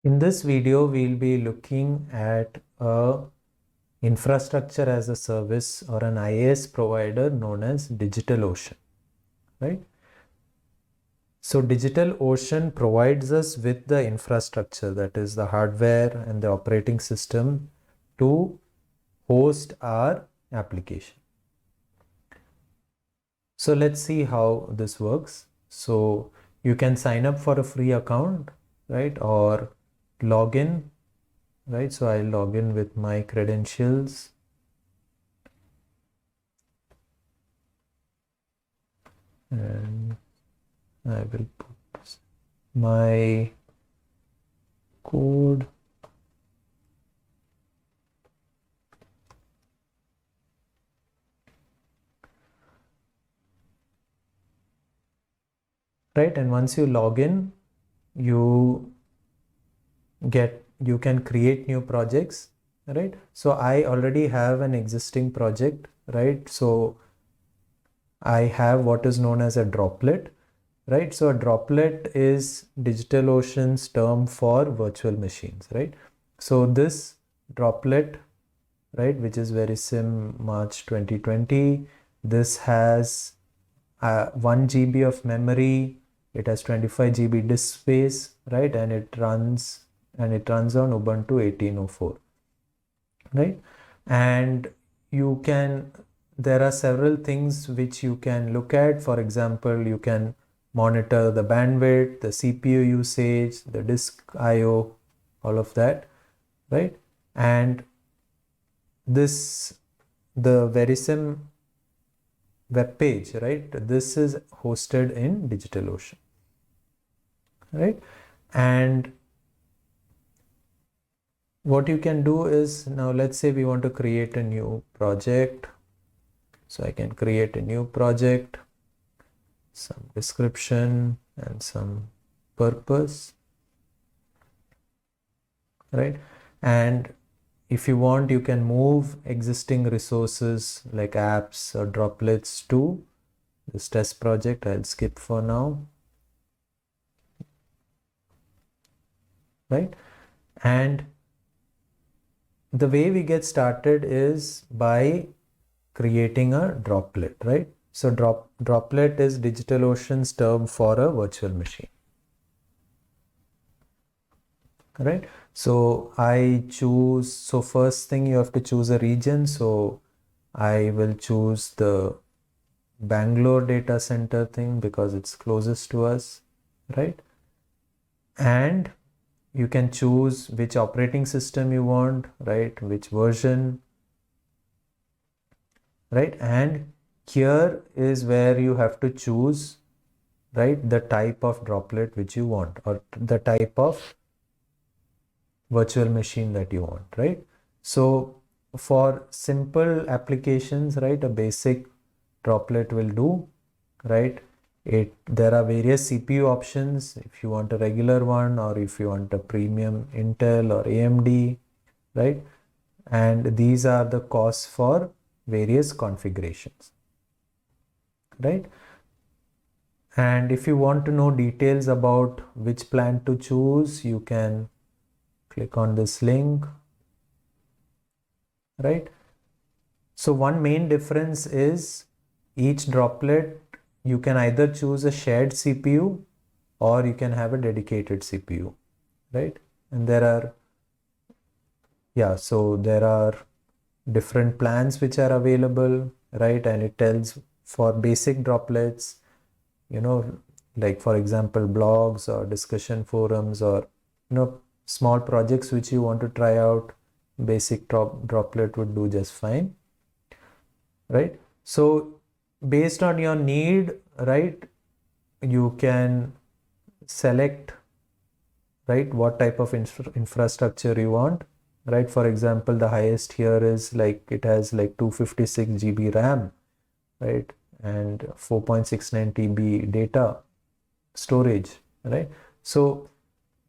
In this video, we'll be looking at a infrastructure as a service or an IaaS provider known as DigitalOcean, right? So DigitalOcean provides us with the infrastructure, that is the hardware and the operating system, to host our application. So let's see how this works. So you can sign up for a free account, right? Or log in, right? So I'll log in with my credentials. And I will put my code. Right, and once you log in, you can create new projects, right? So I already have an existing project, right? So I have what is known as a droplet, right? So a droplet is DigitalOcean's term for virtual machines, right? So this droplet, right, which is Verisym March 2020, this has 1 GB of memory. It has 25 GB disk space, right? And it runs on Ubuntu 18.04, right? And there are several things which you can look at. For example, you can monitor the bandwidth, the CPU usage, the disk IO, all of that, right? And the Verisym web page, right? This is hosted in DigitalOcean, right? And what you can do is, now let's say we want to create a new project. So I can create a new project, some description and some purpose, right? And if you want, you can move existing resources like apps or droplets to this test project. I'll skip for now, right? And the way we get started is by creating a droplet, right? So droplet is DigitalOcean's term for a virtual machine, right? So first thing, you have to choose a region. So I will choose the Bangalore data center thing because it's closest to us, right? And you can choose which operating system you want, right? Which version, right? And here is where you have to choose, right, the type of droplet which you want, or the type of virtual machine that you want, right? So for simple applications, right, a basic droplet will do, right? There are various CPU options if you want a regular one, or if you want a premium Intel or AMD, right? And these are the costs for various configurations, right? And if you want to know details about which plan to choose, you can click on this link, right? So one main difference is each droplet, you can either choose a shared CPU or you can have a dedicated CPU, right? And there are different plans which are available, right? And it tells for basic droplets, like for example, blogs or discussion forums, or small projects which you want to try out, basic droplet would do just fine, right? So based on your need, right, you can select, right, what type of infrastructure you want, right? For example, the highest here is it has 256 GB RAM, right, and 4.69 TB data storage, right? So,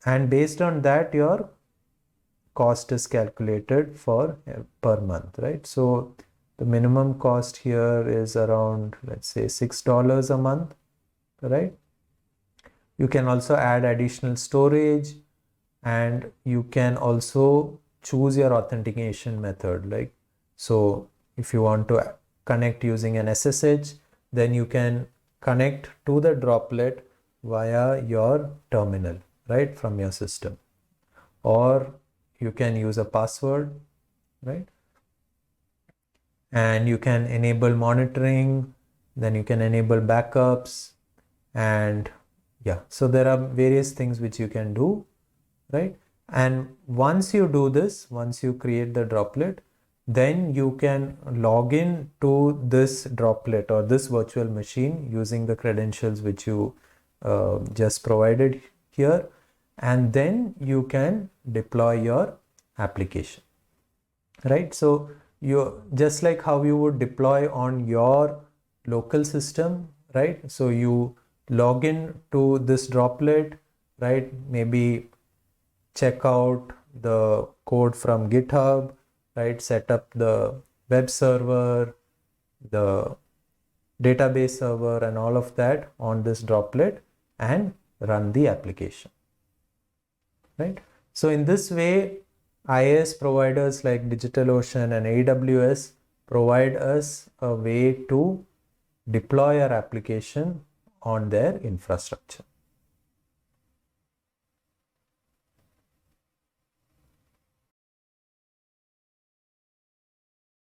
and based on that, your cost is calculated for per month, right? So the minimum cost here is around, let's say, $6 a month, right? You can also add additional storage, and you can also choose your authentication method. Like, so if you want to connect using an SSH, then you can connect to the Droplet via your terminal, right, from your system, or you can use a password, right? And you can enable monitoring, then you can enable backups, and yeah, so there are various things which you can do, right? And once you do this, once you create the Droplet, then you can log in to this Droplet or this virtual machine using the credentials which you just provided here, and then you can deploy your application, right? So you, just like how you would deploy on your local system, right? So you log in to this Droplet, right? Maybe check out the code from GitHub, right? Set up the web server, the database server, and all of that on this Droplet, and run the application, right? So in this way, IaaS providers like DigitalOcean and AWS provide us a way to deploy our application on their infrastructure.